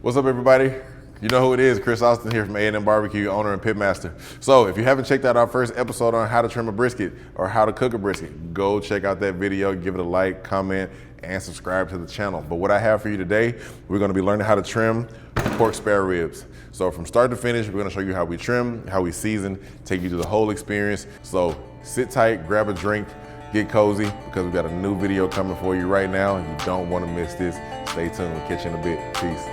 What's up, everybody? You know who it is, Kris here from A&M BBQ, owner and pitmaster. So if you haven't checked out our first episode on how to trim a brisket or how to cook a brisket, go check out that video, give it a like, comment, and subscribe to the channel. But what I have for you today, we're gonna be learning how to trim pork spare ribs. So from start to finish, we're gonna show you how we trim, how we season, take you through the whole experience. So sit tight, grab a drink, get cozy, because we've got a new video coming for you right now, and you don't wanna miss this. Stay tuned, we'll catch you in a bit. Peace.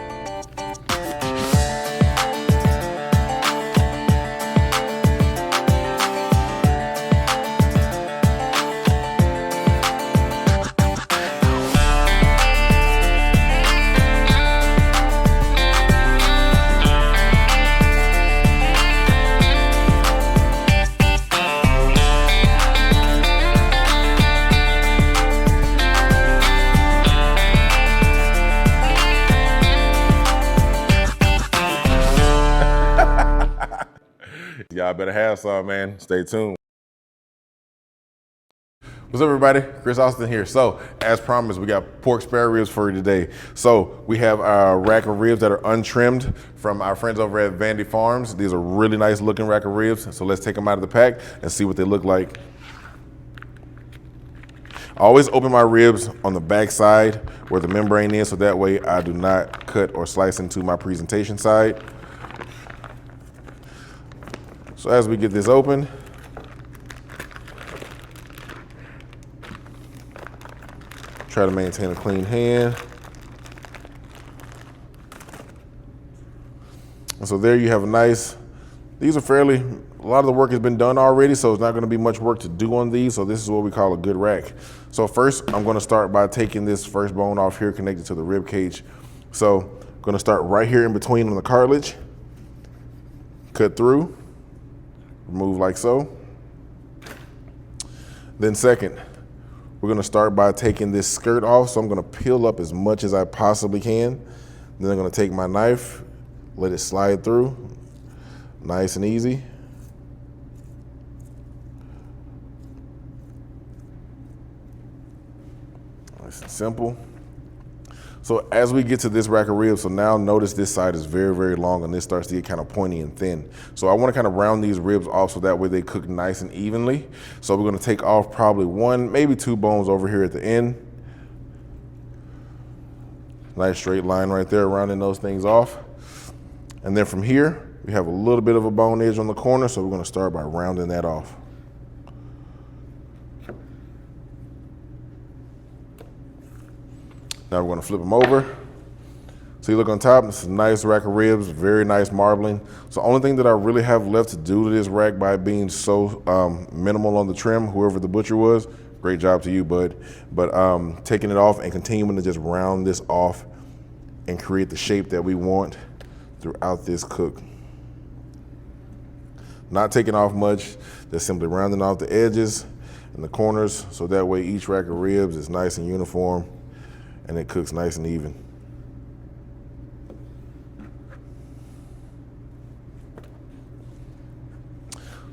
Y'all better have some, man. Stay tuned. What's up, everybody? Kris here. So, as promised, we got pork spare ribs for you today. So, we have our rack of ribs that are untrimmed from our friends over at Vandy Farms. These are really nice looking rack of ribs. So, let's take them out of the pack and see what they look like. I always open my ribs on the back side where the membrane is, so that way I do not cut or slice into my presentation side. So as we get this open, try to maintain a clean hand. And so there you have a nice, these are fairly, a lot of the work has been done already, so it's not gonna be much work to do on these, so this is what we call a good rack. So first, I'm gonna start by taking this first bone off here connected to the rib cage. So I'm gonna start right here in between on the cartilage, cut through, remove like so. Then second, we're gonna start by taking this skirt off. So I'm gonna peel up as much as I possibly can. Then I'm gonna take my knife, let it slide through, nice and easy. Nice and simple. So as we get to this rack of ribs, so now notice this side is very, very long and this starts to get kind of pointy and thin. So I want to kind of round these ribs off so that way they cook nice and evenly. So we're going to take off probably one, maybe two bones over here at the end. Nice straight line right there, rounding those things off. And then from here, we have a little bit of a bone edge on the corner, so we're going to start by rounding that off. Now we're going to flip them over. So you look on top, this is a nice rack of ribs, very nice marbling. So the only thing that I really have left to do to this rack by being so minimal on the trim, whoever the butcher was, great job to you, bud. But taking it off and continuing to just round this off and create the shape that we want throughout this cook. Not taking off much, just simply rounding off the edges and the corners, so that way each rack of ribs is nice and uniform and it cooks nice and even.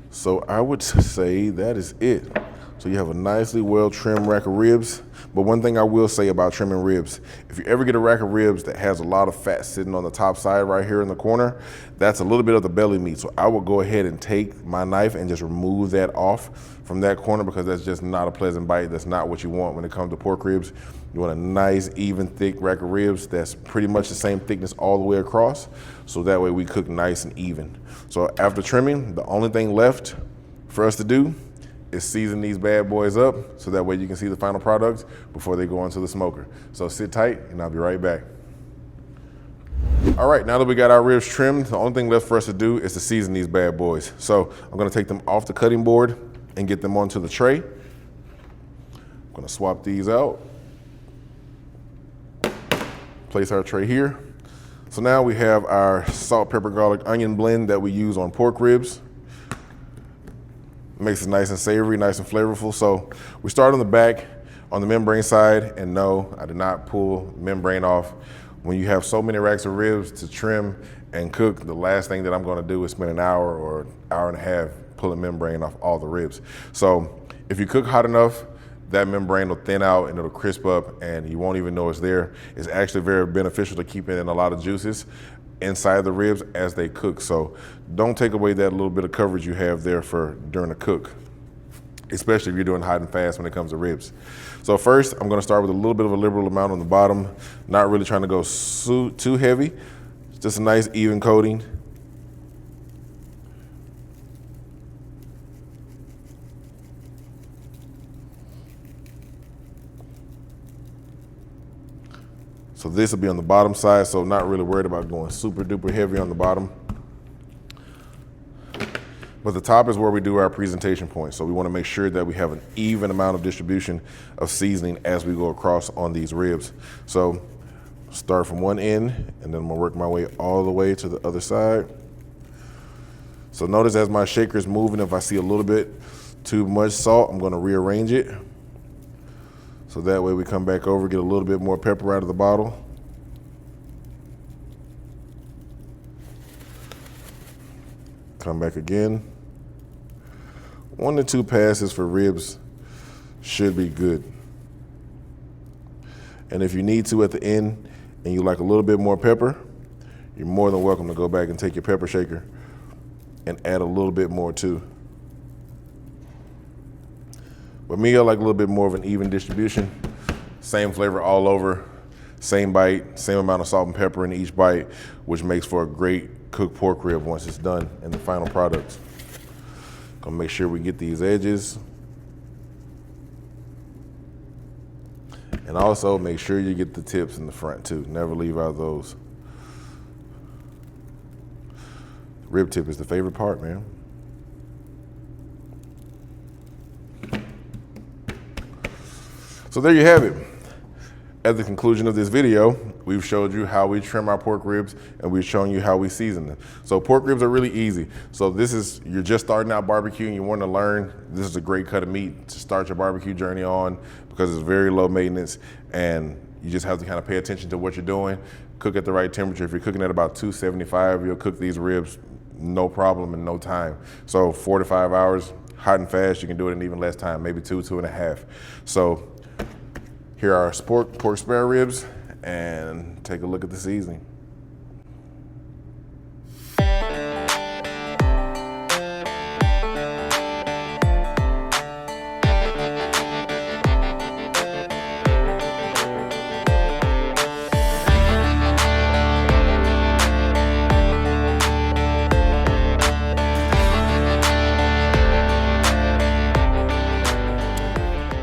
So I would say that is it. So you have a nicely well-trimmed rack of ribs. But one thing I will say about trimming ribs, if you ever get a rack of ribs that has a lot of fat sitting on the top side right here in the corner, that's a little bit of the belly meat. So I will go ahead and take my knife and just remove that off from that corner, because that's just not a pleasant bite. That's not what you want when it comes to pork ribs. You want a nice, even, thick rack of ribs that's pretty much the same thickness all the way across, so that way we cook nice and even. So after trimming, the only thing left for us to do is season these bad boys up, so that way you can see the final products before they go into the smoker. So sit tight and I'll be right back. All right, now that we got our ribs trimmed, the only thing left for us to do is to season these bad boys. So I'm gonna take them off the cutting board and get them onto the tray. I'm gonna swap these out. Place our tray here. So now we have our salt, pepper, garlic, onion blend that we use on pork ribs. Makes it nice and savory, nice and flavorful. So we start on the back, on the membrane side, and no, I did not pull membrane off. When you have so many racks of ribs to trim and cook, the last thing that I'm gonna do is spend an hour or hour and a half pulling membrane off all the ribs. So if you cook hot enough, that membrane will thin out and it'll crisp up and you won't even know it's there. It's actually very beneficial to keep in a lot of juices inside the ribs as they cook. So don't take away that little bit of coverage you have there for during the cook, especially if you're doing hot and fast when it comes to ribs. So first, I'm gonna start with a little bit of a liberal amount on the bottom, not really trying to go too heavy, just a nice even coating. So this will be on the bottom side, so I'm not really worried about going super duper heavy on the bottom. But the top is where we do our presentation point. So we want to make sure that we have an even amount of distribution of seasoning as we go across on these ribs. So start from one end and then I'm gonna work my way all the way to the other side. So notice as my shaker is moving, if I see a little bit too much salt, I'm gonna rearrange it. So that way we come back over, get a little bit more pepper out of the bottle. Come back again. 1 to 2 passes for ribs should be good. And if you need to at the end and you like a little bit more pepper, you're more than welcome to go back and take your pepper shaker and add a little bit more too. But me, I like a little bit more of an even distribution. Same flavor all over, same bite, same amount of salt and pepper in each bite, which makes for a great cooked pork rib once it's done in the final product. Gonna make sure we get these edges. And also make sure you get the tips in the front too. Never leave out those. Rib tip is the favorite part, man. So there you have it. At the conclusion of this video, we've showed you how we trim our pork ribs and we've shown you how we season them. So pork ribs are really easy. So you're just starting out barbecuing, you want to learn, this is a great cut of meat to start your barbecue journey on because it's very low maintenance and you just have to kind of pay attention to what you're doing. Cook at the right temperature. If you're cooking at about 275, you'll cook these ribs no problem in no time. So 4 to 5 hours, hot and fast, you can do it in even less time, maybe 2.5. So here are our pork spare ribs, and take a look at the seasoning.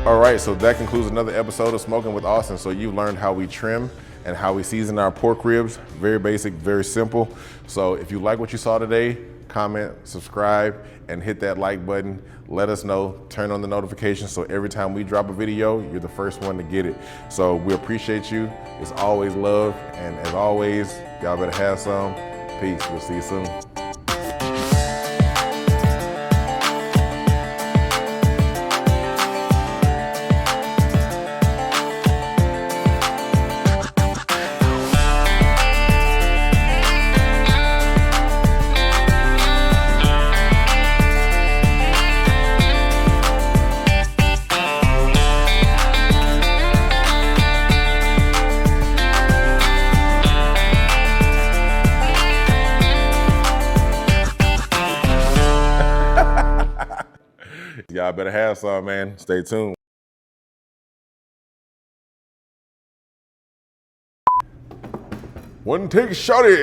All right, so that concludes another episode of Smoking with Austin. So you've learned how we trim and how we season our pork ribs. Very basic, very simple. So if you like what you saw today, comment, subscribe, and hit that like button. Let us know, turn on the notifications so every time we drop a video, you're the first one to get it. So we appreciate you. It's always love, and as always, y'all better have some. Peace, we'll see you soon. Y'all better have some, man. Stay tuned. One take, shorty.